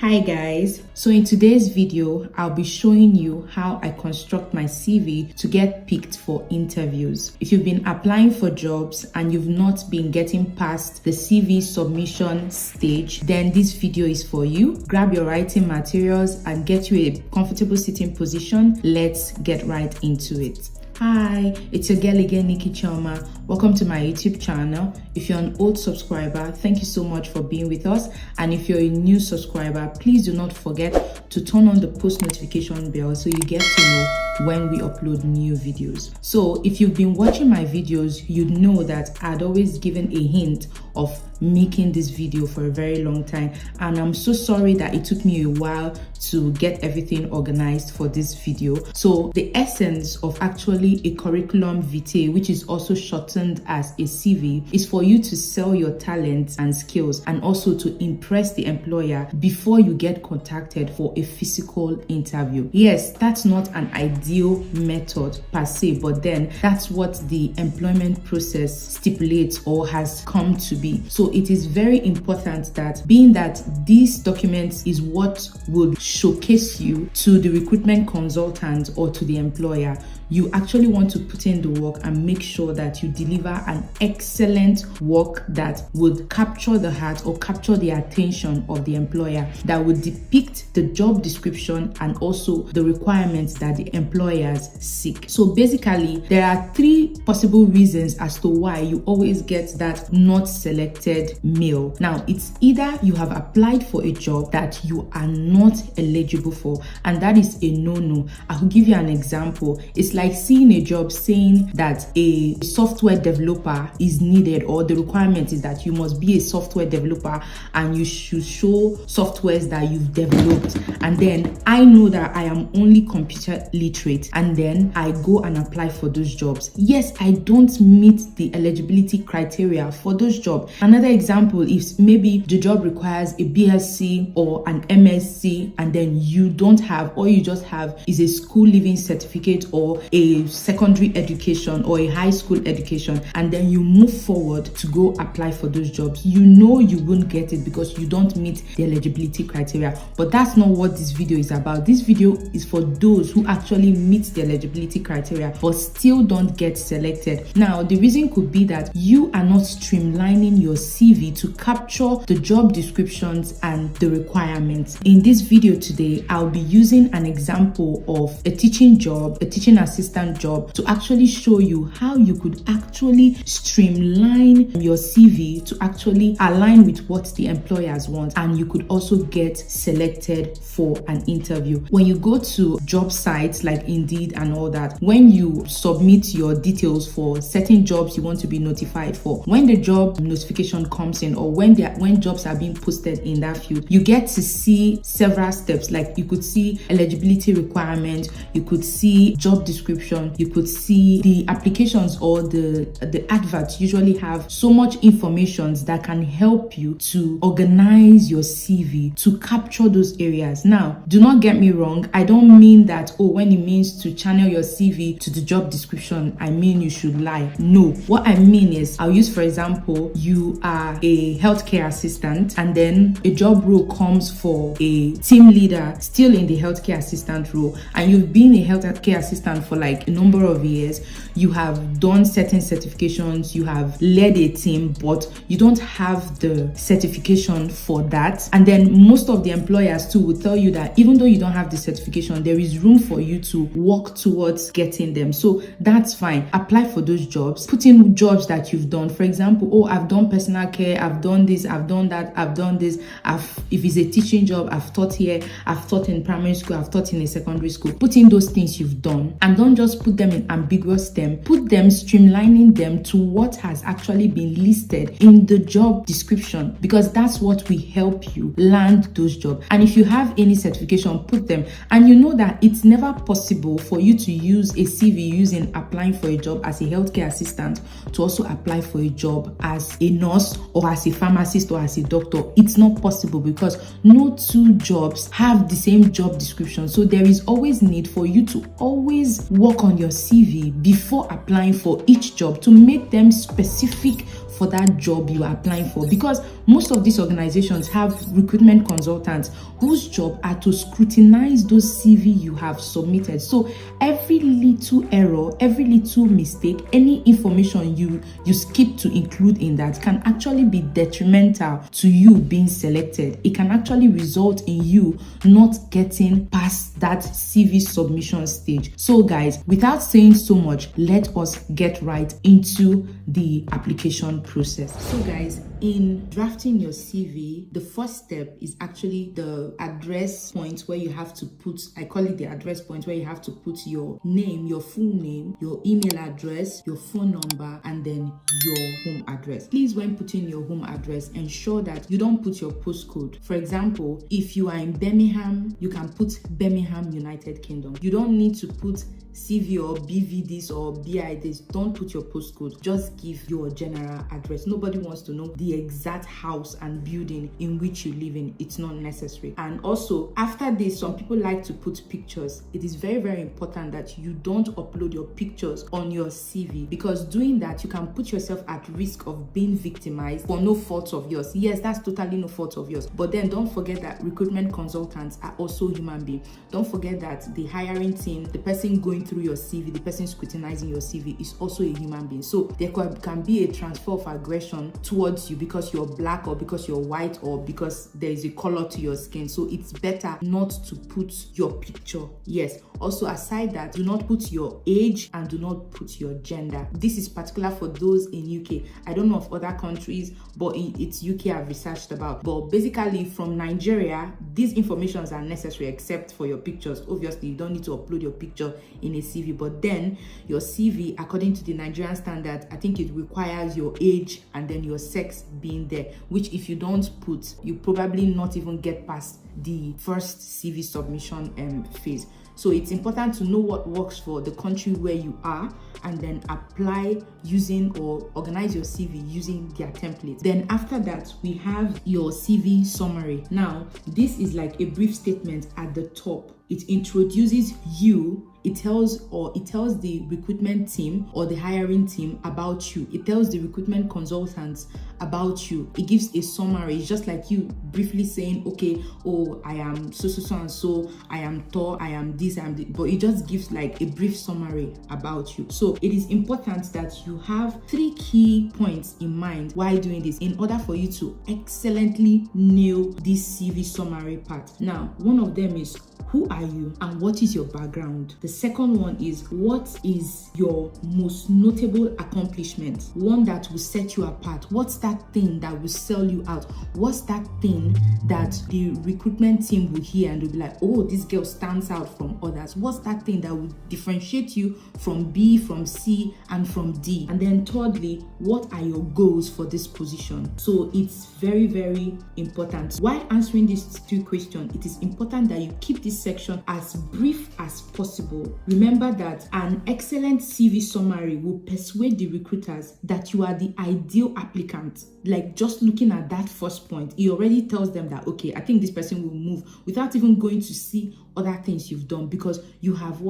Hi guys, so in today's video I'll be showing you how I construct my CV to get picked for interviews. If you've been applying for jobs and you've not been getting past the CV submission stage, then this video is for you. Grab your writing materials and get you a comfortable sitting position. Let's get right into it. Hi, it's your girl again, Nikki Choma. Welcome to my YouTube channel. If you're an old subscriber, thank you so much for being with us. And if you're a new subscriber, please do not forget to turn on the post notification bell so you get to know when we upload new videos. So if you've been watching my videos, you'd know that I'd always given a hint of making this video for a very long time, and I'm so sorry that it took me a while to get everything organized for this video. So the essence of actually a curriculum vitae, which is also shortened as a CV, is for you to sell your talents and skills and also to impress the employer before you get contacted for a physical interview. Yes, that's not an ideal method per se, but then that's what the employment process stipulates or has come to be. So it is very important that, being that these documents is what would showcase you to the recruitment consultant or to the employer, you actually want to put in the work and make sure that you deliver an excellent work that would capture the heart or capture the attention of the employer, that would depict the job description and also the requirements that the employers seek. So basically, there are three possible reasons as to why you always get that not selected mail. Now, it's either you have applied for a job that you are not eligible for, and that is a no-no. I will give you an example. It's like seeing a job saying that a software developer is needed, or the requirement is that you must be a software developer and you should show softwares that you've developed. And then I know that I am only computer literate, and then I go and apply for those jobs. Yes, I don't meet the eligibility criteria for those jobs. Another example is maybe the job requires a BSc or an MSc, and then you don't have, all you just have is a school leaving certificate or a secondary education or a high school education, and then you move forward to go apply for those jobs. You know you won't get it because you don't meet the eligibility criteria. But that's not what this video is about. This video is for those who actually meet the eligibility criteria but still don't get selected. Now, the reason could be that you are not streamlining your CV to capture the job descriptions and the requirements. In this video today, I'll be using an example of a teaching job, a teaching assistant job, to actually show you how you could actually streamline your CV to actually align with what the employers want, and you could also get selected for an interview. When you go to job sites like Indeed and all that, when you submit your details for certain jobs you want to be notified for, when the job notification comes in, or when jobs are being posted in that field, you get to see several steps. Like, you could see eligibility requirement, you could see job description, you could see the applications, or the adverts usually have so much information that can help you to organize your CV to capture those areas. Now, do not get me wrong, I don't mean that, when it means to channel your CV to the job description, I mean you should lie. No, what I mean is, I'll use, for example, you are a healthcare assistant, and then a job role comes for a team leader still in the healthcare assistant role, and you've been a healthcare assistant for like a number of years. You have done certain certifications, you have led a team, but you don't have the certification for that. And then most of the employers too will tell you that even though you don't have the certification, there is room for you to work towards getting them. So that's fine. Apply for those jobs. Put in jobs that you've done. For example, I've done personal care, I've done this, I've done that, I've done this. If it's a teaching job, I've taught here, I've taught in primary school, I've taught in a secondary school. Put in those things you've done, and don't just put them in ambiguous terms. Put them, streamlining them to what has actually been listed in the job description, because that's what will help you land those jobs. And if you have any certification, put them. And you know that it's never possible for you to use a CV using applying for a job as a healthcare assistant to also apply for a job as a nurse or as a pharmacist or as a doctor. It's not possible because no two jobs have the same job description. So there is always need for you to always work on your CV before applying for each job to make them specific for that job you are applying for, because most of these organizations have recruitment consultants whose job are to scrutinize those CV you have submitted. So every little error, every little mistake, any information you skip to include in that can actually be detrimental to you being selected. It can actually result in you not getting past that CV submission stage. So guys, without saying so much, let us get right into the application process. So guys, in drafting your CV, the first step is actually the address point where you have to put, I call it the address point, where you have to put your name, your full name, your email address, your phone number, and then your home address. Please, when putting your home address, ensure that you don't put your postcode. For example, if you are in Birmingham, you can put Birmingham, United Kingdom. You don't need to put CV or BV this or BI this. Don't put your postcode. Just give your general address. Nobody wants to know the exact house and building in which you live in. It's not necessary. And also, after this, some people like to put pictures. It is very, very important that you don't upload your pictures on your CV, because doing that, you can put yourself at risk of being victimized for no fault of yours. Yes, that's totally no fault of yours. But then don't forget that recruitment consultants are also human beings. Don't forget that the hiring team, the person going through your CV, the person scrutinizing your CV is also a human being. So there can be a transfer of aggression towards you because you're black, or because you're white, or because there is a color to your skin. So it's better not to put your picture. Yes. Also, aside that, do not put your age and do not put your gender. This is particular for those in UK. I don't know of other countries, but it's UK I've researched about. But basically from Nigeria, these informations are necessary except for your pictures. Obviously, you don't need to upload your picture in a CV, but then your CV, according to the Nigerian standard, I think it requires your age and then your sex being there, which if you don't put, you probably not even get past the first CV submission phase. So it's important to know what works for the country where you are and then apply using or organize your CV using their template. Then after that, we have your CV summary. Now, this is like a brief statement at the top. It introduces you. It tells the recruitment team or the hiring team about you. It tells the recruitment consultants about you. It gives a summary. It's just like you briefly saying, okay, oh, I am so and so, I am tall, I am this, I am this. But it just gives like a brief summary about you. So it is important that you have 3 key points in mind while doing this in order for you to excellently nail this CV summary part. Now, one of them is, who are you and what is your background? The second one is, what is your most notable accomplishment? One that will set you apart. What's that thing that will sell you out? What's that thing that the recruitment team will hear and will be like, oh, this girl stands out from others? What's that thing that will differentiate you from B, from C, and from D? And then thirdly, what are your goals for this position? So it's very, very important. While answering these 2 questions, it is important that you keep this section as brief as possible. Remember that an excellent CV summary will persuade the recruiters that you are the ideal applicant. Like just looking at that first point, it already tells them that, okay, I think this person will move, without even going to see other things you've done, because you have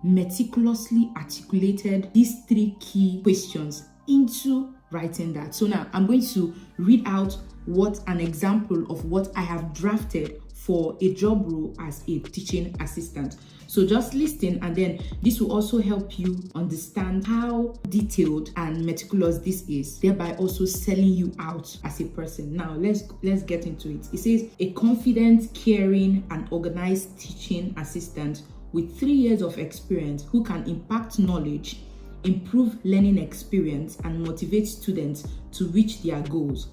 meticulously articulated these 3 key questions into writing that. So now I'm going to read out an example of what I have drafted for a job role as a teaching assistant. So just listen, and then this will also help you understand how detailed and meticulous this is, thereby also selling you out as a person. Now let's get into it. It says, a confident, caring, and organized teaching assistant with 3 years of experience who can impact knowledge, improve learning experience, and motivate students to reach their goals.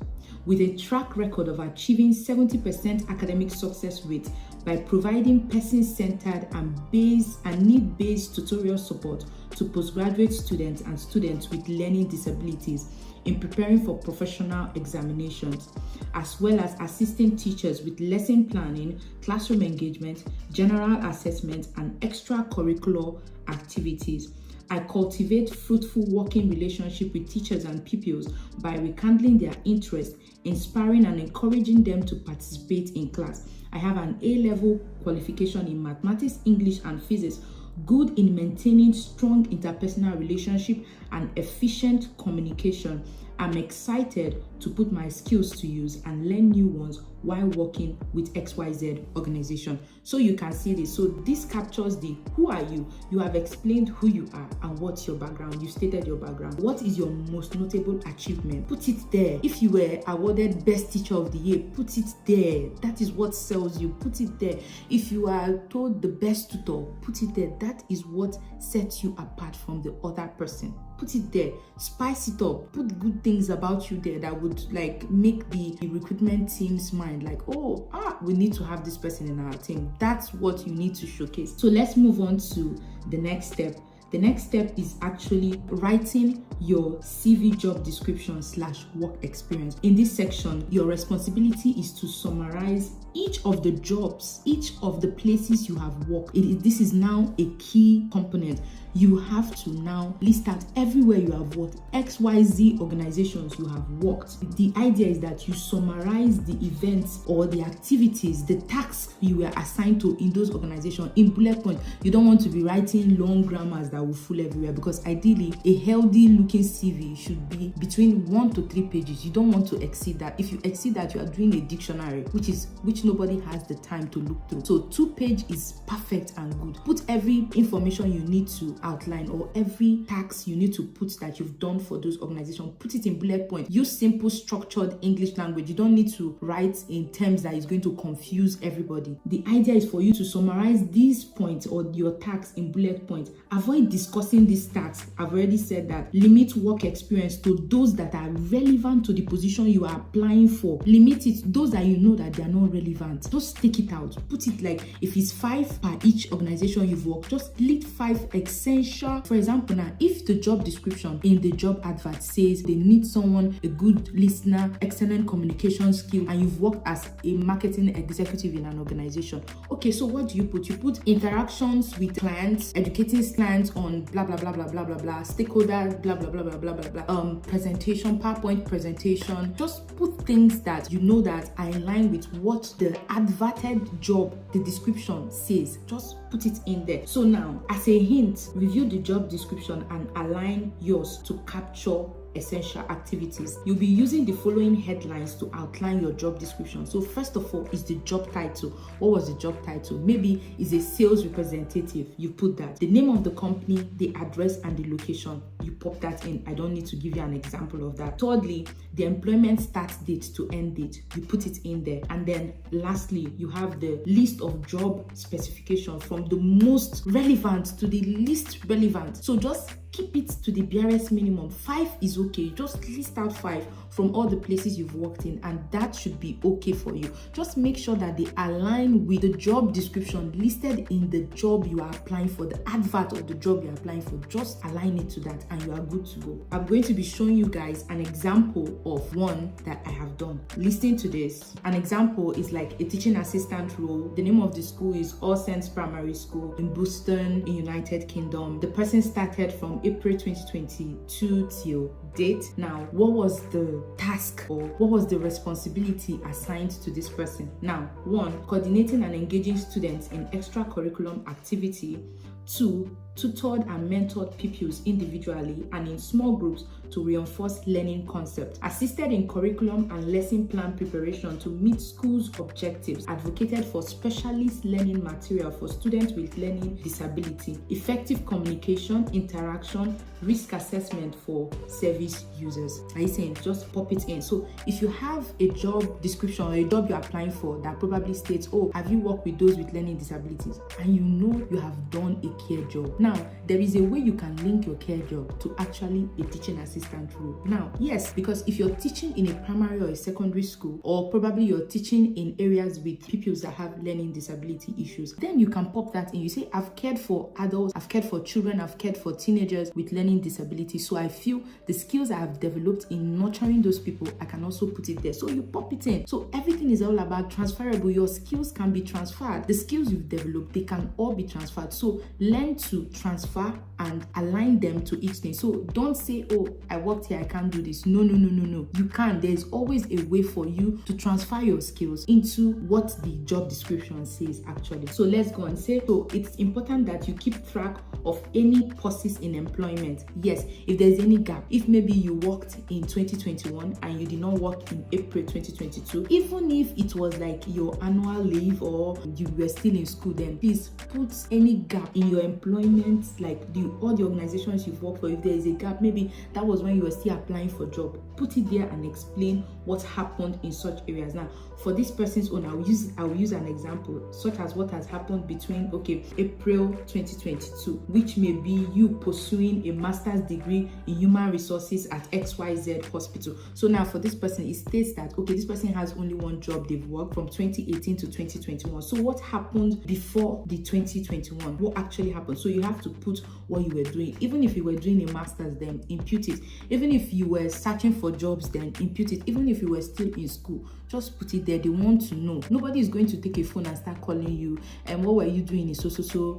With a track record of achieving 70% academic success rate by providing person-centered and need-based tutorial support to postgraduate students and students with learning disabilities in preparing for professional examinations, as well as assisting teachers with lesson planning, classroom engagement, general assessment, and extracurricular activities. I cultivate fruitful working relationship with teachers and pupils by rekindling their interest, inspiring and encouraging them to participate in class. I have an A-level qualification in mathematics, English, and physics, good in maintaining strong interpersonal relationship and efficient communication. I'm excited to put my skills to use and learn new ones while working with XYZ organization. So you can see this. So this captures the who are you? You have explained who you are and what's your background. You stated your background. What is your most notable achievement? Put it there. If you were awarded best teacher of the year, put it there. That is what sells you. Put it there. If you are told the best tutor, put it there. That is what sets you apart from the other person. Put it there. Spice it up. Put good things about you there that would like make the recruitment team's mind like, oh, we need to have this person in our team. That's what you need to showcase. So let's move on to the next step. The next step is actually writing your CV job description / work experience. In this section, your responsibility is to summarize each of the jobs, each of the places you have worked. This is now a key component. You have to now list out everywhere you have worked, XYZ organizations you have worked. The idea is that you summarize the events or the activities, the tasks you were assigned to in those organizations in bullet points. You don't want to be writing long grammars that will fool everywhere, because ideally a healthy looking CV should be between 1 to 3 pages. You don't want to exceed that. If you exceed that, you are doing a dictionary, which nobody has the time to look through. So 2-page is perfect and good. Put every information you need to outline or every task you need to put that you've done for those organizations. Put it in bullet point. Use simple structured English language. You don't need to write in terms that is going to confuse everybody. The idea is for you to summarize these points or your tasks in bullet points. Avoid discussing these tasks. I've already said that. Limit work experience to those that are relevant to the position you are applying for. Limit it. Those that you know that they are not relevant, just take it out. Put it like, if it's 5 per each organization you've worked, just list 5 essential. For example, now if the job description in the job advert says they need someone, a good listener, excellent communication skill, and you've worked as a marketing executive in an organization, okay, so what do you put? You put interactions with clients, educating clients on blah blah blah blah blah blah blah, stakeholders, blah blah blah blah blah blah blah, presentation, PowerPoint presentation. Just put things that you know that are in line with what the adverted job, the description says. Just put it in there. So now, as a hint, review the job description and align yours to capture essential activities. You'll be using the following headlines to outline your job description. So first of all is the job title. What was the job title? Maybe it's a sales representative. You put that. The name of the company, the address, and the location. You pop that in. I don't need to give you an example of that. Thirdly, the employment start date to end date. You put it in there. And then lastly, you have the list of job specifications from the most relevant to the least relevant. So just keep it to the barest minimum. 5 is okay. Just list out 5 from all the places you've worked in, and that should be okay for you. Just make sure that they align with the job description listed in the job you are applying for, the advert of the job you're applying for. Just align it to that and you are good to go. I'm going to be showing you guys an example of one that I have done. Listen to this. An example is like a teaching assistant role. The name of the school is All Saints Primary School in Boston in United Kingdom. The person started from April 2022 till date. Now, what was the task or what was the responsibility assigned to this person? Now, 1, coordinating and engaging students in extracurriculum activity. 2, tutored and mentored pupils individually and in small groups to reinforce learning concepts, assisted in curriculum and lesson plan preparation to meet schools' objectives, advocated for specialist learning material for students with learning disability, effective communication, interaction, risk assessment for service users. Are you saying just pop it in? So if you have a job description or a job you're applying for that probably states, oh, have you worked with those with learning disabilities? And you know you have done a care job. Now, there is a way you can link your care job to actually a teaching assistant role. Now, yes, because if you're teaching in a primary or a secondary school, or probably you're teaching in areas with pupils that have learning disability issues, then you can pop that in. You say, I've cared for adults, I've cared for children, I've cared for teenagers with learning disability. So I feel the skills I have developed in nurturing those people, I can also put it there. So you pop it in. So everything is all about transferable. Your skills can be transferred. The skills you've developed, they can all be transferred. So learn to transfer and align them to each thing. So don't say, oh, I worked here, I can't do this. No. You can. There's always a way for you to transfer your skills into what the job description says actually. So let's go and say, so it's important that you keep track of any pauses in employment. Yes, if there's any gap, if maybe you worked in 2021 and you did not work in April 2022, even if it was like your annual leave or you were still in school, then please put any gap in your employment, like all the organizations you've worked for. If there is a gap, maybe that was when you were still applying for job, put it there and explain what happened in such areas. Now, for this person's own, I will use an example, such as what has happened between April 2022, which may be you pursuing a master's degree in human resources at XYZ hospital. So now for this person, it states that this person has only one job they've worked from 2018 to 2021. So what happened before the 2021? What actually happened? So you have to put what you were doing. Even if you were doing a master's, then impute it. Even if you were searching for jobs, then impute it. Even if you were still in school, just put it there. They want to know. Nobody is going to take a phone and start calling you and what were you doing in so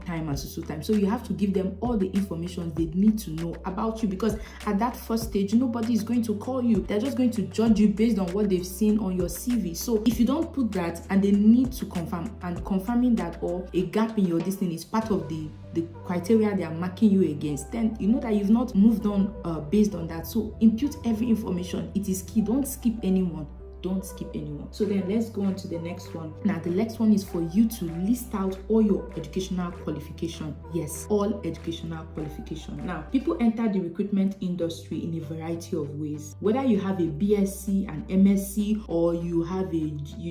time and so time. So you have to give them all the information they need to know about you, because at that first stage, nobody is going to call you. They're just going to judge you based on what they've seen on your CV. So if you don't put that and they need to confirm, and confirming that or a gap in your destiny is part of the criteria they are marking you against, then you know that you've not moved on based on that. So impute every information. It is key. Don't skip anyone. So then let's go on to the next one. Now the next one is for you to list out all your educational qualification. Yes, all educational qualification. Now people enter the recruitment industry in a variety of ways. Whether you have a BSc, an MSc, or you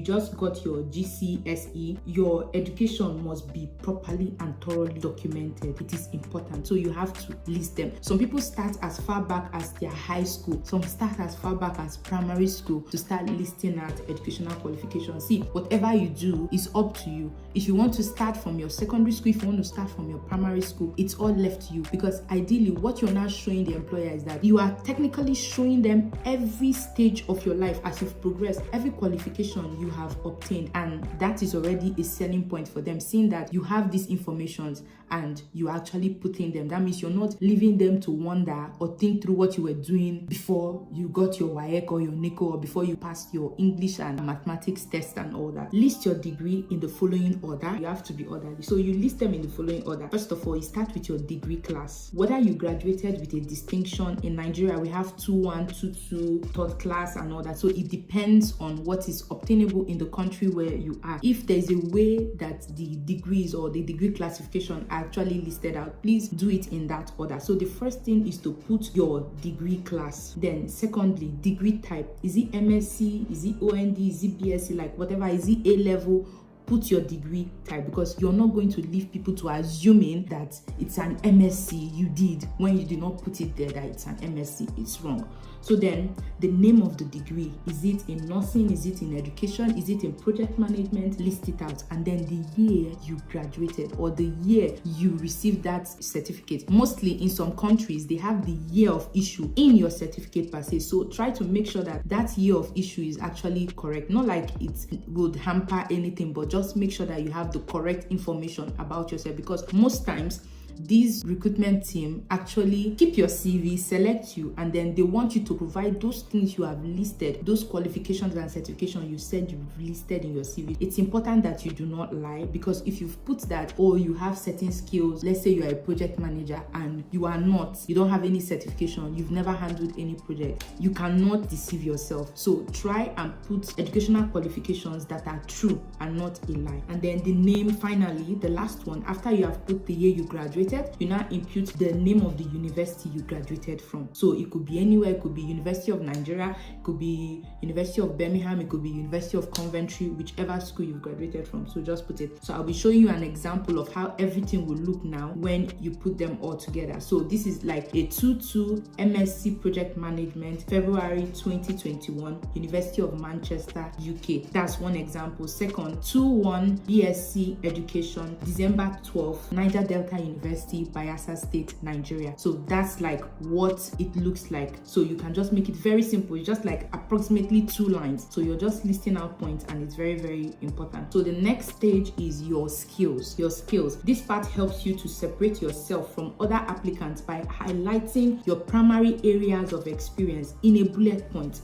just got your GCSE, your education must be properly and thoroughly documented. It is important. So you have to list them. Some people start as far back as their high school. Some start as far back as primary school to start listing at educational qualifications. See, whatever you do is up to you. If you want to start from your secondary school, if you want to start from your primary school, it's all left to you, because ideally what you're now showing the employer is that you are technically showing them every stage of your life as you've progressed, every qualification you have obtained, and that is already a selling point for them, seeing that you have these informations and you are actually putting them. That means you're not leaving them to wonder or think through what you were doing before you got your WAEC or your NICO, or before you passed your English and mathematics test and all that. List your degree in the following order. You have to be orderly. So you list them in the following order. First of all, you start with your degree class. Whether you graduated with a distinction. In Nigeria, we have 2-1, 2-2, third class and all that. So it depends on what is obtainable in the country where you are. If there's a way that the degrees or the degree classification are actually listed out, please do it in that order. So the first thing is to put your degree class. Then secondly, degree type. Is it MSc? Is it OND? Is it BSc? Like whatever. Is it A level? Put your degree type, because you're not going to leave people to assuming that it's an MSc you did when you did not put it there that it's an MSc. It's wrong. So then the name of the degree, is it in nursing? Is it in education? Is it in project management? List it out. And then the year you graduated or the year you received that certificate. Mostly in some countries, they have the year of issue in your certificate per se. So try to make sure that that year of issue is actually correct. Not like it would hamper anything, but just make sure that you have the correct information about yourself, because most times these recruitment team actually keep your CV, select you, and then they want you to provide those things you have listed, those qualifications and certifications you said you've listed in your CV. It's important that you do not lie, because if you've put that, or you have certain skills, let's say you are a project manager and you don't have any certification, you've never handled any project, you cannot deceive yourself. So try and put educational qualifications that are true and not a lie. And then the name, finally, the last one, after you have put the year you graduated, you now impute the name of the university you graduated from. So it could be anywhere. It could be University of Nigeria, it could be University of Birmingham, it could be University of Coventry, whichever school you graduated from. So just put it. So I'll be showing you an example of how everything will look now when you put them all together. So this is like a 2-2 MSc Project Management, February 2021, University of Manchester, UK. That's one example. Second, 2-1 BSc Education, December 12th, Niger Delta University, University, Bayelsa State, Nigeria. So that's like what it looks like. So you can just make it very simple. It's just like approximately 2 lines. So you're just listing out points, and it's very, very important. So the next stage is your skills. This part helps you to separate yourself from other applicants by highlighting your primary areas of experience in a bullet point.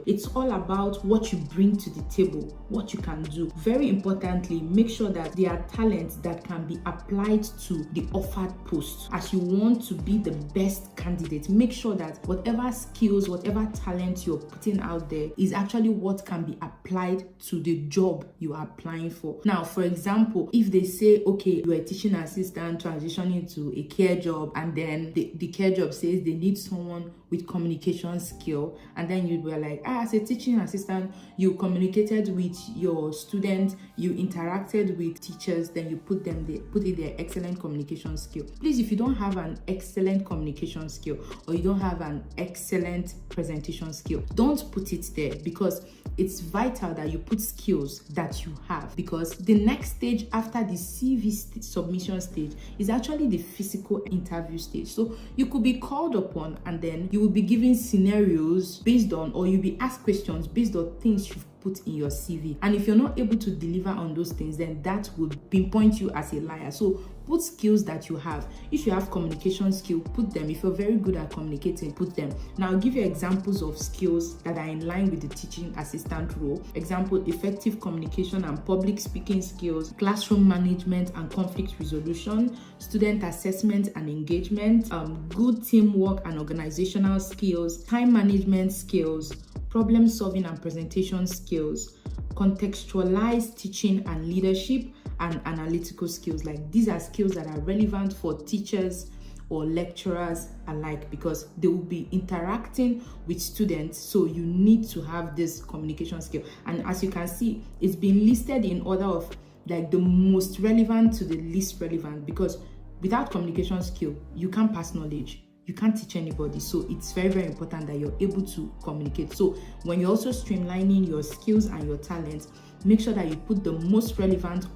It's all about what you bring to the table, what you can do. Very importantly, make sure that there are talents that can be applied to the offered post. As you want to be the best candidate, make sure that whatever skills, whatever talent you're putting out there is actually what can be applied to the job you are applying for. Now, for example, if they say, okay, you're a teaching assistant transitioning to a care job, and then the care job says they need someone with communication skill, and then you were like, as a teaching assistant, you communicated with your students, you interacted with teachers, then you put it there, excellent communication skill. Please, if you don't have an excellent communication skill or you don't have an excellent presentation skill, don't put it there, because it's vital that you put skills that you have, because the next stage after the CV submission stage is actually the physical interview stage. So you could be called upon, and then you will be given scenarios based on, or you'll be asked questions based on things you've put in your CV. And if you're not able to deliver on those things, then that would pinpoint you as a liar. So put skills that you have. If you have communication skill, put them. If you're very good at communicating, put them. Now I'll give you examples of skills that are in line with the teaching assistant role. Example: effective communication and public speaking skills, classroom management and conflict resolution, student assessment and engagement, good teamwork and organizational skills, time management skills, problem solving and presentation skills, contextualized teaching and leadership, and analytical skills. Like, these are skills that are relevant for teachers or lecturers alike, because they will be interacting with students. So you need to have this communication skill. And as you can see, it's been listed in order of like the most relevant to the least relevant, because without communication skill, you can't pass knowledge. You can't teach anybody. So it's very, very important that you're able to communicate. So when you're also streamlining your skills and your talents, make sure that you put the most relevant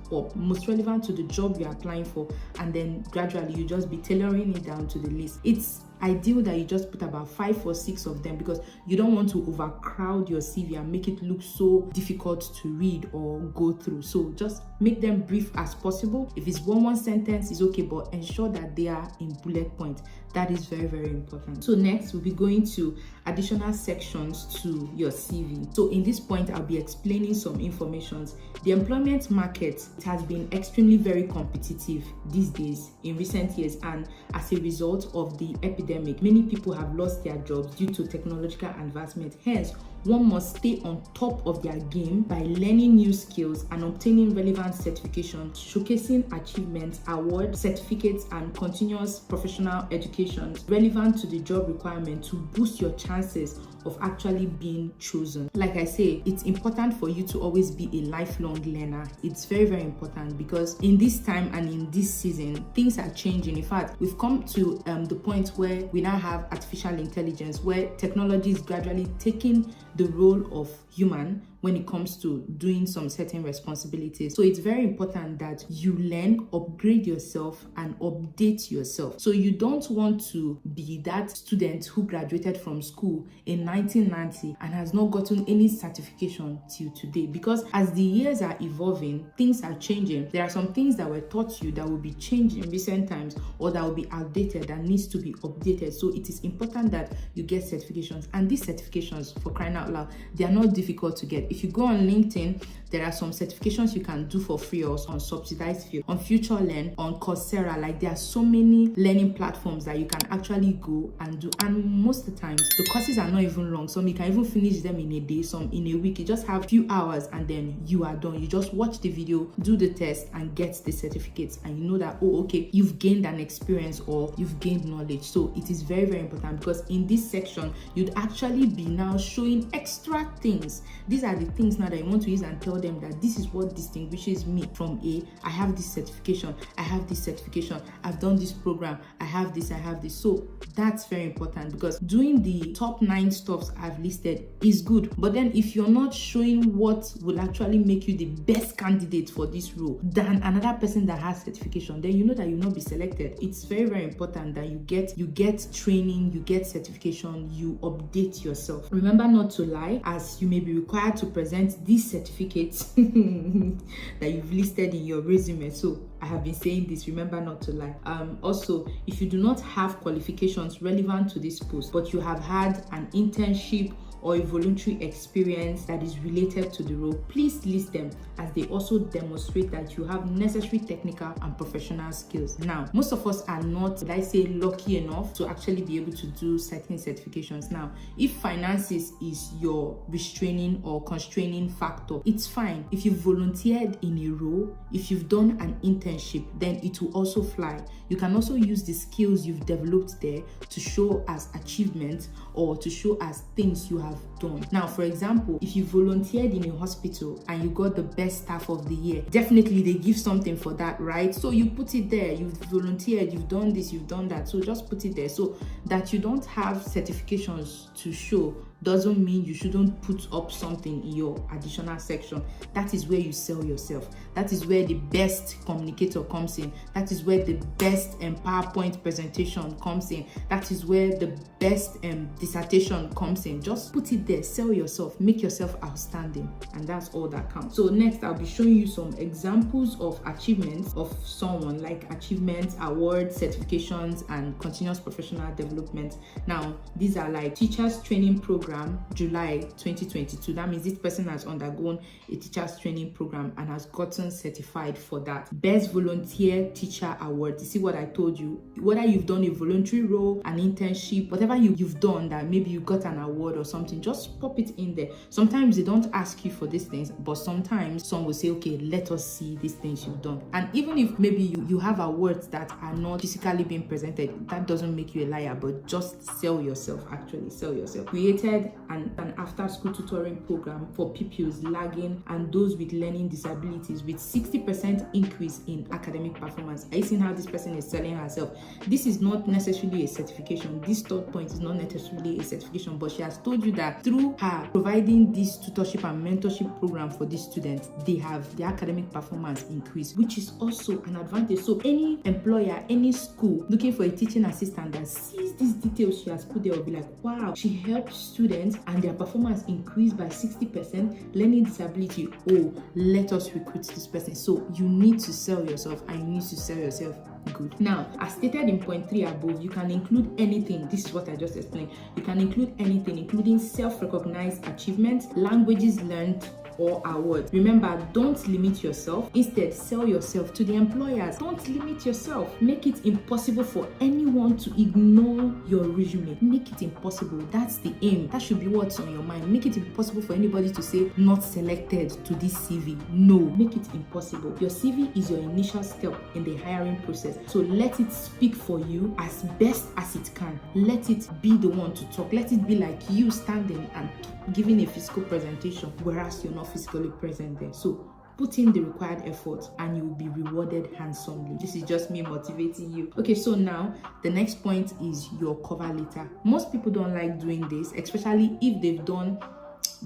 to the job you're applying for, and then gradually you just be tailoring it down to the list. It's ideal that you just put about 5 or 6 of them, because you don't want to overcrowd your CV and make it look so difficult to read or go through. So just make them brief as possible. If it's one sentence, it's okay, but ensure that they are in bullet points. That is very, very important. So next, we'll be going to additional sections to your CV. So in this point, I'll be explaining some information. The employment market has been extremely very competitive these days in recent years, and as a result of the epidemic, many people have lost their jobs due to technological advancement. Hence, one must stay on top of their game by learning new skills and obtaining relevant certifications, showcasing achievements, awards, certificates, and continuous professional education relevant to the job requirement to boost your chances of actually being chosen. Like I say, it's important for you to always be a lifelong learner. It's very, very important, because in this time and in this season, things are changing. In fact, we've come to the point where we now have artificial intelligence, where technology is gradually taking the role of human when it comes to doing some certain responsibilities. So it's very important that you learn, upgrade yourself, and update yourself. So you don't want to be that student who graduated from school in 1990 and has not gotten any certification till today, because as the years are evolving, things are changing. There are some things that were taught you that will be changed in recent times, or that will be outdated, that needs to be updated. So it is important that you get certifications, and these certifications, for crying out loud, they are not difficult to get. If you go on LinkedIn, there are some certifications you can do for free or on subsidized fee, on FutureLearn, on Coursera. Like, there are so many learning platforms that you can actually go and do, and most of the times the courses are not even long. Some you can even finish them in a day, some in a week. You just have a few hours and then you are done. You just watch the video, do the test, and get the certificates, and you know that, oh, okay, you've gained an experience or you've gained knowledge. So it is very, very important, because in this section you'd actually be now showing extra things. These are the the things now that you want to use and tell them that this is what distinguishes me from A. I have this certification, I have this certification, I've done this program, I have this. So that's very important, because doing the top 9 stuffs I've listed is good, but then if you're not showing what will actually make you the best candidate for this role than another person that has certification, then you know that you'll not be selected. It's very, very important that you get training, you get certification, you update yourself. Remember not to lie, as you may be required to present these certificates that you've listed in your resume. So I have been saying this, remember not to lie. Also, if you do not have qualifications relevant to this post, but you have had an internship or a voluntary experience that is related to the role, please list them, as they also demonstrate that you have necessary technical and professional skills. Now, most of us are not, did I say, lucky enough to actually be able to do certain certifications. Now, if finances is your restraining or constraining factor, it's fine. If you volunteered in a role, if you've done an internship, then it will also fly. You can also use the skills you've developed there to show as achievements or to show as things you have done. Now, for example, if you volunteered in a hospital and you got the best staff of the year, definitely they give something for that, right? So you put it there. You've volunteered, you've done this, you've done that. So just put it there. So that you don't have certifications to show doesn't mean you shouldn't put up something in your additional section. That is where you sell yourself. That is where the best communicator comes in. That is where the best PowerPoint presentation comes in. That is where the best dissertation comes in. Just put it there, sell yourself, make yourself outstanding, and that's all that counts. So next, I'll be showing you some examples of achievements of someone, like achievements, awards, certifications, and continuous professional development. Now, these are like teachers training program, July 2022. That means this person has undergone a teachers training program and has gotten certified for that. Best volunteer teacher award. You see what I told you? Whether you've done a voluntary role, an internship, whatever you've done that maybe you got an award or something, just pop it in there. Sometimes they don't ask you for these things, but sometimes some will say, okay, let us see these things you've done. And even if maybe you have awards that are not physically being presented, that doesn't make you a liar, but just sell yourself. Actually sell yourself. Created an after-school tutoring program for pupils lagging and those with learning disabilities, with 60% increase in academic performance. Are you seeing how this person is selling herself? This is not necessarily a certification. This third point is not necessarily a certification, but she has told you that through her providing this tutorship and mentorship program for these students, they have their academic performance increased, which is also an advantage. So any employer, any school looking for a teaching assistant that sees these details she has put there will be like, wow, she helps students and their performance increased by 60%, learning disability. Oh, let us recruit this person. So you need to sell yourself, and you need to sell yourself good. Now, as stated in point 3 above, you can include anything. This is what I just explained. You can include anything, including self-recognized achievements, languages learned, or award. Remember, don't limit yourself. Instead, sell yourself to the employers. Don't limit yourself. Make it impossible for anyone to ignore your resume. Make it impossible. That's the aim. That should be what's on your mind. Make it impossible for anybody to say not selected to this CV. No, make it impossible. Your CV is your initial step in the hiring process. So let it speak for you as best as it can. Let it be the one to talk. Let it be like you standing and giving a physical presentation, whereas you're not physically present there. So put in the required effort and you will be rewarded handsomely. This is just me motivating you. Okay, so now the next point is your cover letter. Most people don't like doing this, especially if they've done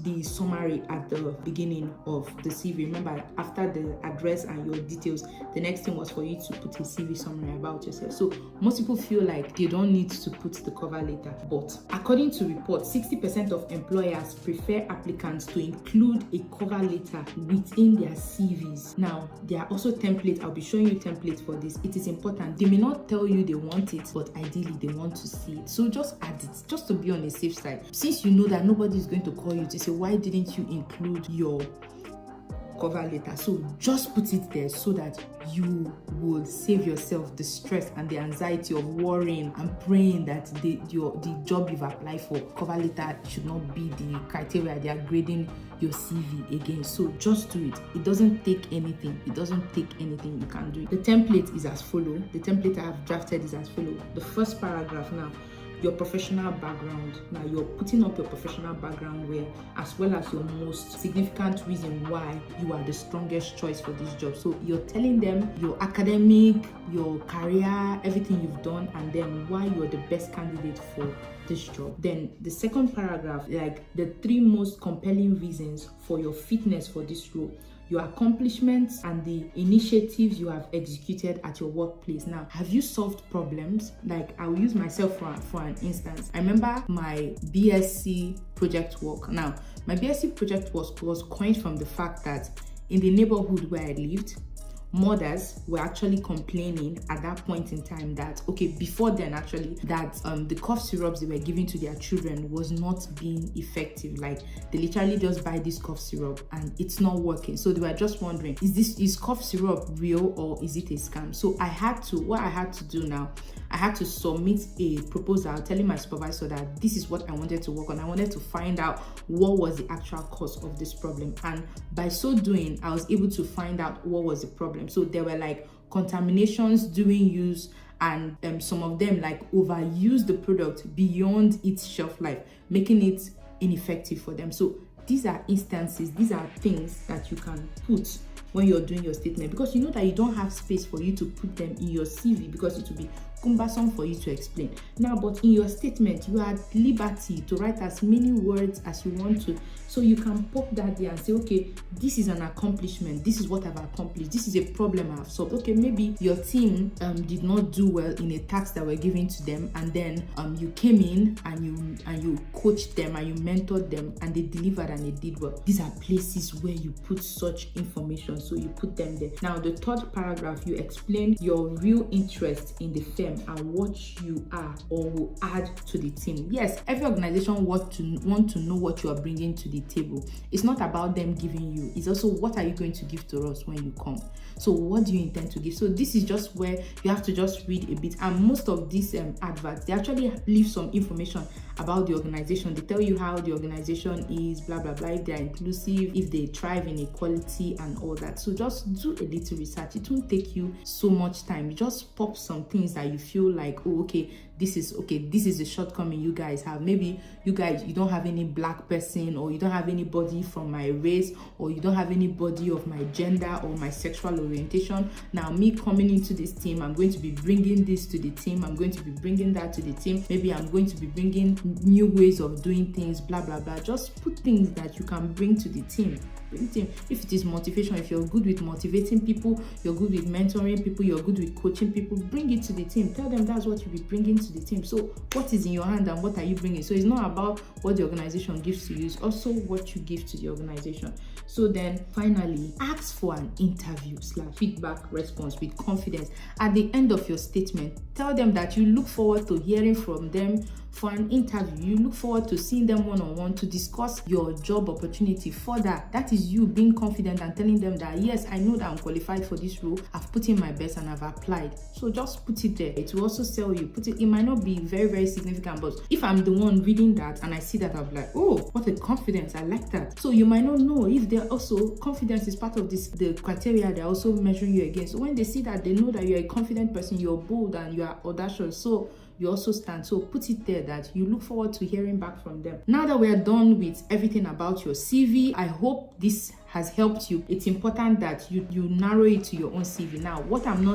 the summary at the beginning of the CV. Remember, after the address and your details, the next thing was for you to put a CV summary about yourself. So most people feel like they don't need to put the cover letter, but according to reports, 60% of employers prefer applicants to include a cover letter within their CVs. Now, there are also templates. I'll be showing you templates for this. It is important. They may not tell you they want it, but ideally they want to see it. So just add it, just to be on the safe side. Since you know that nobody is going to call you to say, why didn't you include your cover letter? So just put it there so that you will save yourself the stress and the anxiety of worrying and praying that the job you've applied for, cover letter should not be the criteria they are grading your CV again. So just do it. It doesn't take anything. It doesn't take anything. You can do it. The template is as follows. The template I have drafted is as follows. The first paragraph now. your professional background. Now you're putting up your professional background where, as well as your most significant reason why you are the strongest choice for this job. So you're telling them your academic, your career, everything you've done, and then why you're the best candidate for this job. Then the second paragraph, like the 3 most compelling reasons for your fitness for this role, your accomplishments and the initiatives you have executed at your workplace. Now, have you solved problems? Like, I will use myself for an instance. I remember my BSc project work. Now, my BSc project was coined from the fact that in the neighborhood where I lived, mothers were actually complaining at that point in time that, okay, before then actually, that the cough syrups they were giving to their children was not being effective. Like, they literally just buy this cough syrup and it's not working. So they were just wondering, is cough syrup real or is it a scam? So what I had to do now, I had to submit a proposal telling my supervisor that this is what I wanted to work on. I wanted to find out what was the actual cause of this problem. And by so doing, I was able to find out what was the problem. So there were like contaminations during use, and some of them like overused the product beyond its shelf life, making it ineffective for them. So these are instances, these are things that you can put when you're doing your statement, because you know that you don't have space for you to put them in your CV because it will be cumbersome for you to explain. Now, but in your statement, you are at liberty to write as many words as you want to. So you can pop that there and say, okay, this is an accomplishment. This is what I've accomplished. This is a problem I've solved. Okay, maybe your team did not do well in a task that were given to them, and then you came in and you coached them and you mentored them and they delivered and they did well. These are places where you put such information. So you put them there. Now, the third paragraph, you explain your real interest in the firm and what you are or will add to the team. Yes, every organization want to know what you are bringing to the table. It's not about them giving you, it's also what are you going to give to us when you come. So what do you intend to give? So this is just where you have to just read a bit, and most of these adverts, they actually leave some information about the organization. They tell you how the organization is, blah blah blah, if they are inclusive, if they thrive in equality and all that. So just do a little research. It won't take you so much time. You just pop some things that you feel like, oh, this is a shortcoming you guys have. Maybe you don't have any black person, or you don't have anybody from my race, or you don't have anybody of my gender or my sexual orientation. Now, me coming into this team, I'm going to be bringing this to the team, I'm going to be bringing that to the team, maybe I'm going to be bringing new ways of doing things, blah blah blah. Just put things that you can bring to the team. If it is motivation, if you're good with motivating people, you're good with mentoring people, you're good with coaching people, bring it to the team. Tell them that's what you'll be bringing to the team. So what is in your hand and what are you bringing? So it's not about what the organization gives to you, it's also what you give to the organization. So then finally, ask for an interview / feedback response with confidence. At the end of your statement, tell them that you look forward to hearing from them for an interview. You look forward to seeing them one-on-one to discuss your job opportunity further. That is you being confident and telling them that, yes, I know that I'm qualified for this role, I've put in my best and I've applied. So just put it there. It will also sell you. It might not be very, very significant, but if I'm the one reading that and I see that, I'm like, oh, what a confidence, I like that. So you might not know if they're also, confidence is part of the criteria they're also measuring you against. So when they see that, they know that you're a confident person, you're bold and you are audacious. So you also stand. So put it there that you look forward to hearing back from them. Now that we are done with everything about your CV, I hope this has helped you. It's important that you narrow it to your own CV. Now, what I'm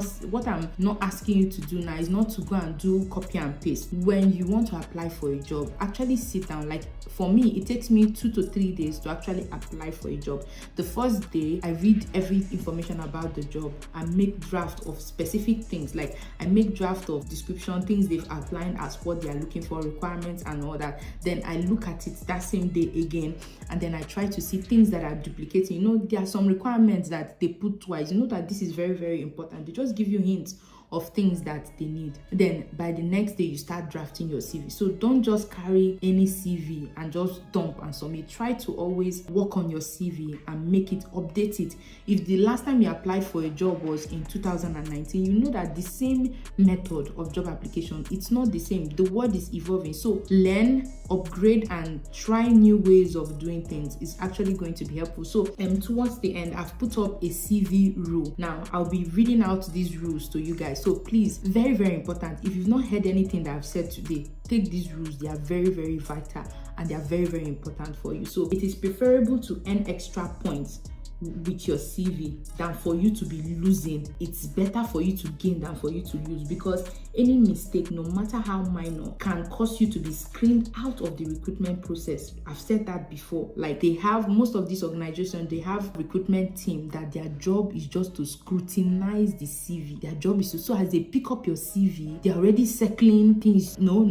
not asking you to do now is not to go and do copy and paste. When you want to apply for a job, actually sit down. Like for me, it takes me 2 to 3 days to actually apply for a job. The first day, I read every information about the job and make draft of specific things. Like I make draft of description, things they've outlined as what they are looking for, requirements and all that. Then I look at it that same day again, and then I try to see things that are duplicated. You know, there are some requirements that they put twice. You know that this is very, very important. They just give you hints of things that they need. Then by the next day, you start drafting your CV. So don't just carry any CV and just dump and submit. Try to always work on your CV and make it, update it. If the last time you applied for a job was in 2019, you know that the same method of job application, it's not the same. The world is evolving. So learn, upgrade, and try new ways of doing things is actually going to be helpful. So towards the end, I've put up a CV rule. Now I'll be reading out these rules to you guys, so please, very, very important, if you've not heard anything that I've said today, take these rules. They are very, very vital and they are very, very important for you. So it is preferable to earn extra points with your CV than for you to be losing. It's better for you to gain than for you to lose, because any mistake, no matter how minor, can cause you to be screened out of the recruitment process. I've said that before. Like, they have, most of these organizations, they have recruitment team that their job is just to scrutinize the CV. Their job is to, so as they pick up your CV, they're already circling things. No,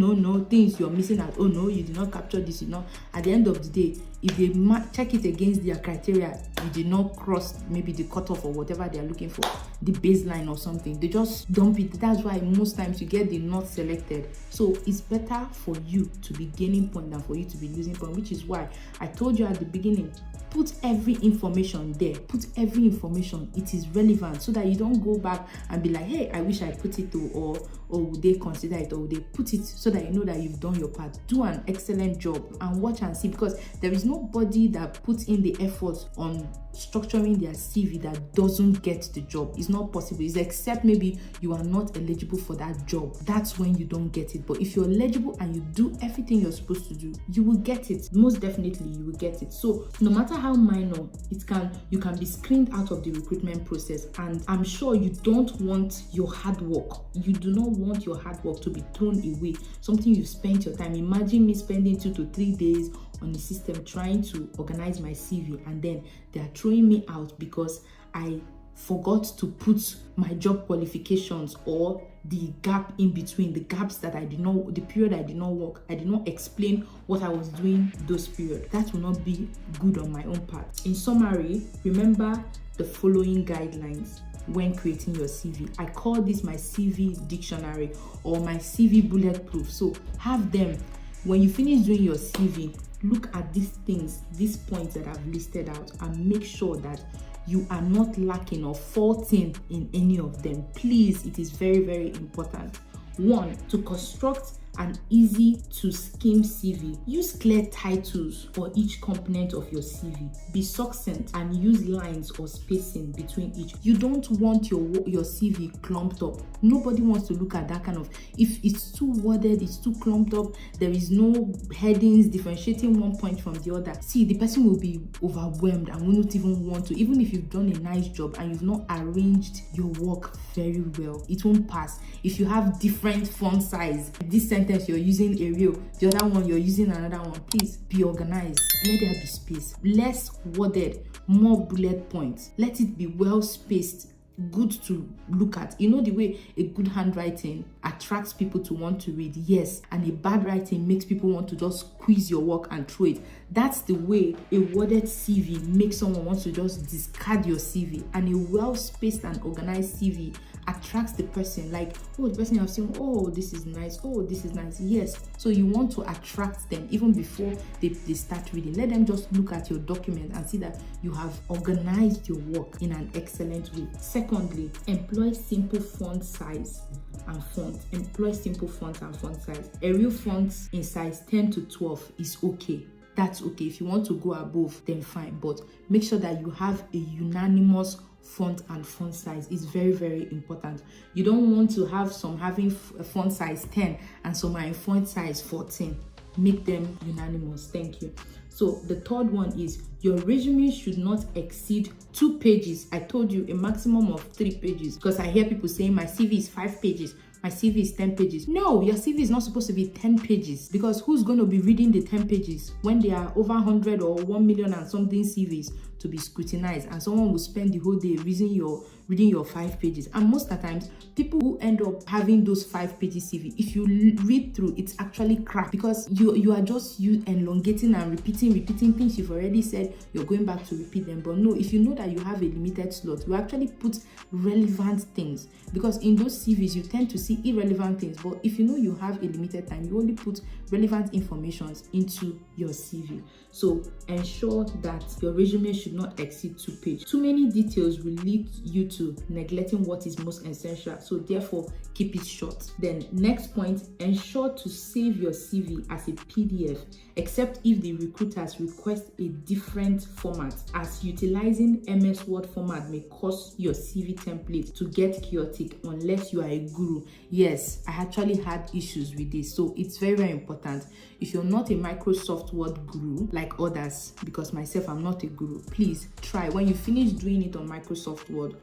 things you're missing out. Oh no, you did not capture this, you know. At the end of the day, if they check it against their criteria, you did not cross maybe the cutoff or whatever they are looking for, the baseline or something, they just dump it. That's why most times you get the not selected. So it's better for you to be gaining point than for you to be losing point, which is why I told you at the beginning, put every information there. Put every information. It is relevant, so that you don't go back and be like, hey, I wish I put it to, or would they consider it, or would they put it, so that you know that you've done your part. Do an excellent job and watch and see, because there is nobody that puts in the effort on structuring their CV that doesn't get the job. It's not possible. It's except maybe you are not eligible for that job. That's when you don't get it. But if you're eligible and you do everything you're supposed to do, you will get it. Most definitely you will get it. So no matter how minor you can be screened out of the recruitment process. And I'm sure you don't want your hard work. You do not want your hard work to be thrown away. Something you've spent your time. Imagine me spending 2 to 3 days on the system trying to organize my CV, and then they are throwing me out because I forgot to put my job qualifications or the gap in between, the gaps that I did not, the period I did not work, I did not explain what I was doing those periods. That will not be good on my own part. In summary, remember the following guidelines when creating your CV. I call this my CV dictionary or my CV bulletproof. So have them. When you finish doing your CV, look at these things, these points that I've listed out, and make sure that you are not lacking or faulting in any of them. Please, it is very, very important. 1, to construct an easy to skim CV. Use clear titles for each component of your CV. Be succinct and use lines or spacing between each. You don't want your CV clumped up. Nobody wants to look at that kind of, if it's too worded, it's too clumped up, there is no headings differentiating one point from the other. See, the person will be overwhelmed and will not even want to, even if you've done a nice job and you've not arranged your work very well, it won't pass. If you have different font size, this sentence you're using Arial, the other one you're using another one, please be organized. Let there be space. Less worded, more bullet points. Let it be well spaced, good to look at. You know the way a good handwriting attracts people to want to read, yes, and a bad writing makes people want to just squeeze your work and throw it. That's the way a worded CV makes someone want to just discard your CV, and a well spaced and organized CV attracts the person, like, oh, the person you have seen, oh, this is nice, oh, this is nice, yes. So you want to attract them even before they start reading. Let them just look at your document and see that you have organized your work in an excellent way. Secondly, employ simple font size and font. Employ simple font and font size. Arial fonts in size 10 to 12 is okay. That's okay. If you want to go above, then fine, but make sure that you have a unanimous font and font size. Is very, very important. You don't want to have some having a font size 10 and some are in font size 14. Make them unanimous. Thank you. So the third one is your resume should not exceed 2 pages. I told you a maximum of 3 pages, because I hear people saying my CV is 5 pages. My CV is 10 pages. No, your CV is not supposed to be 10 pages, because who's going to be reading the 10 pages when there are over 100 or 1 million and something CVs to be scrutinized, and someone will spend the whole day reading your 5 pages. And most of the times, people who end up having those 5 pages CV, if you read through, it's actually crap, because you are just elongating and repeating things you've already said. You're going back to repeat them. But no, if you know that you have a limited slot, you actually put relevant things, because in those CVs you tend to see irrelevant things. But if you know you have a limited time, you only put relevant information into your CV. So ensure that your resume should not exceed 2 pages. Too many details will lead you to neglecting what is most essential, so therefore keep it short. Then next point, ensure to save your CV as a PDF, except if the recruiters request a different format, as utilizing MS Word format may cause your CV template to get chaotic unless you are a guru. Yes, I actually had issues with this, so it's very, very important. If you're not a Microsoft Word guru like others, because myself, I'm not a guru, please try. When you finish doing it on Microsoft Word,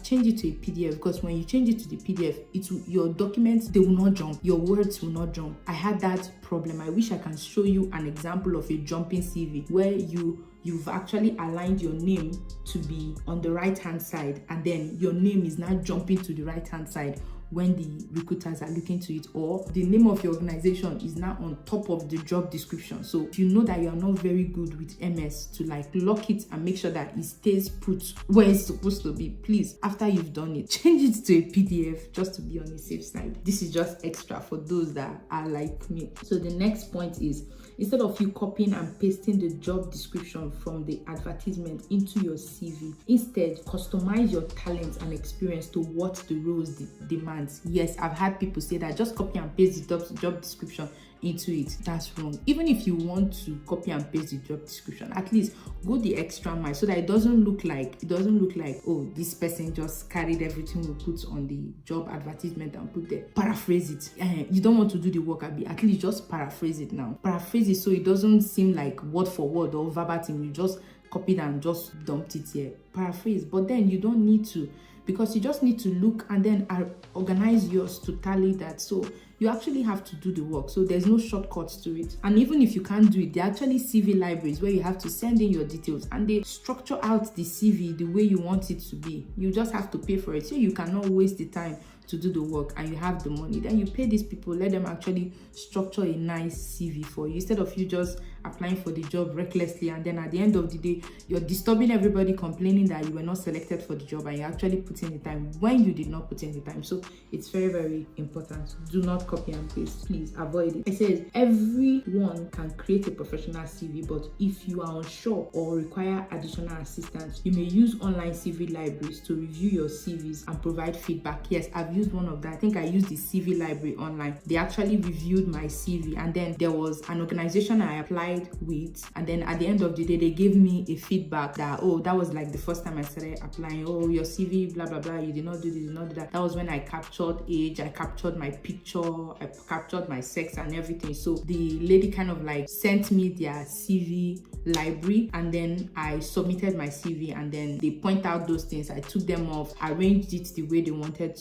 change it to a PDF, because when you change it to the PDF, your documents, they will not jump, your words will not jump. I had that problem. I wish I can show you an example of a jumping CV where you've actually aligned your name to be on the right hand side, and then your name is now jumping to the right hand side when the recruiters are looking to it, or the name of your organization is now on top of the job description. So if you know that you are not very good with MS, to like lock it and make sure that it stays put where it's supposed to be, please, after you've done it, change it to a PDF just to be on the safe side. This is just extra for those that are like me. So the next point is, instead of you copying and pasting the job description from the advertisement into your CV, instead customize your talents and experience to what the roles demand. Yes, I've had people say that just copy and paste the job description into it. That's wrong. Even if you want to copy and paste the job description, at least go the extra mile so that it doesn't look like oh, this person just carried everything we put on the job advertisement and put there. Paraphrase it. You don't want to do the work, at least just paraphrase it now. Paraphrase it so it doesn't seem like word for word or verbatim. You just copied and just dumped it here. Paraphrase, but then you don't need to, because you just need to look and then organize yours to tally that. So you actually have to do the work. So there's no shortcuts to it. And even if you can't do it, there are actually CV libraries where you have to send in your details and they structure out the CV the way you want it to be. You just have to pay for it. So you cannot waste the time to do the work and you have the money. Then you pay these people, let them actually structure a nice CV for you, instead of you just applying for the job recklessly, and then at the end of the day you're disturbing everybody, complaining that you were not selected for the job and you actually put in the time when you did not put in the time. So it's very, very important. Do not copy and paste. Please avoid it. It says everyone can create a professional CV, but if you are unsure or require additional assistance, you may use online CV libraries to review your CVs and provide feedback. Yes, I've used one of that. I think I used the CV library online. They actually reviewed my CV, and then there was an organization I applied with, and then at the end of the day they gave me a feedback that, oh, that was like the first time I started applying. Oh, your CV, blah blah blah, you did not do this, you did not do that. That was when I captured age, I captured my picture, I captured my sex and everything. So the lady kind of like sent me their CV library, and then I submitted my CV, and then they point out those things. I took them off, arranged it the way they wanted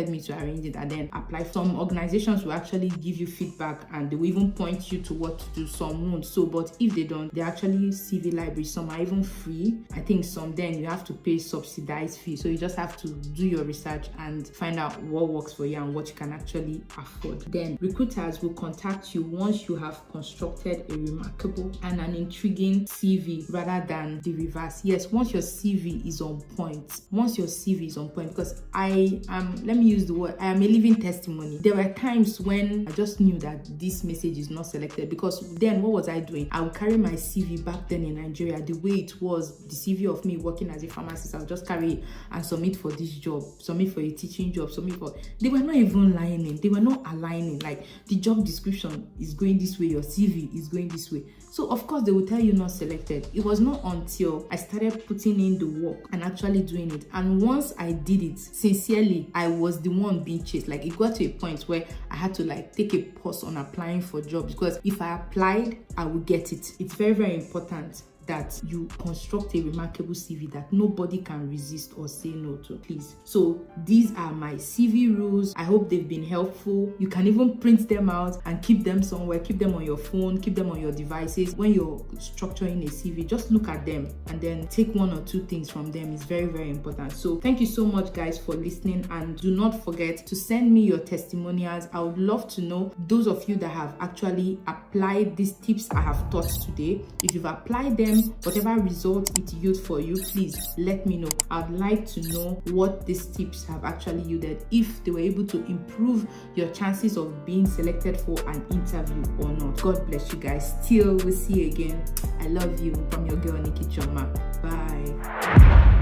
me to arrange it, and then apply. Some organizations will actually give you feedback and they will even point you to what to do. Some won't. So, but if they don't, they're actually CV libraries. Some are even free. I think some then you have to pay subsidized fee. So you just have to do your research and find out what works for you and what you can actually afford. Then recruiters will contact you once you have constructed a remarkable and an intriguing CV rather than the reverse. Yes, once your CV is on point. Once your CV is on point, because I am, let me use the word, I am a living testimony. There were times when I just knew that this message is not selected, because then what was I doing? I would carry my CV back then in Nigeria, the way it was, the CV of me working as a pharmacist. I would just carry it and submit for this job, submit for a teaching job, submit for, they were not even lining, they were not aligning. Like the job description is going this way, your CV is going this way. So of course they will tell you not selected. It was not until I started putting in the work and actually doing it. And once I did it sincerely, I was the one being chased. Like it got to a point where I had to like take a pause on applying for jobs, because if I applied, I would get it. It's very, very important that you construct a remarkable CV that nobody can resist or say no to, please. So these are my CV rules. I hope they've been helpful. You can even print them out and keep them somewhere, keep them on your phone, keep them on your devices. When you're structuring a CV, just look at them and then take one or two things from them. It's very, very important. So thank you so much guys for listening, and do not forget to send me your testimonials. I would love to know those of you that have actually applied these tips I have taught today. If you've applied them them, whatever result it yields for you, please let me know. I'd like to know what these tips have actually yielded, if they were able to improve your chances of being selected for an interview or not. God bless you guys. Till we see you again. I love you. From your girl Nikki Choma. Bye.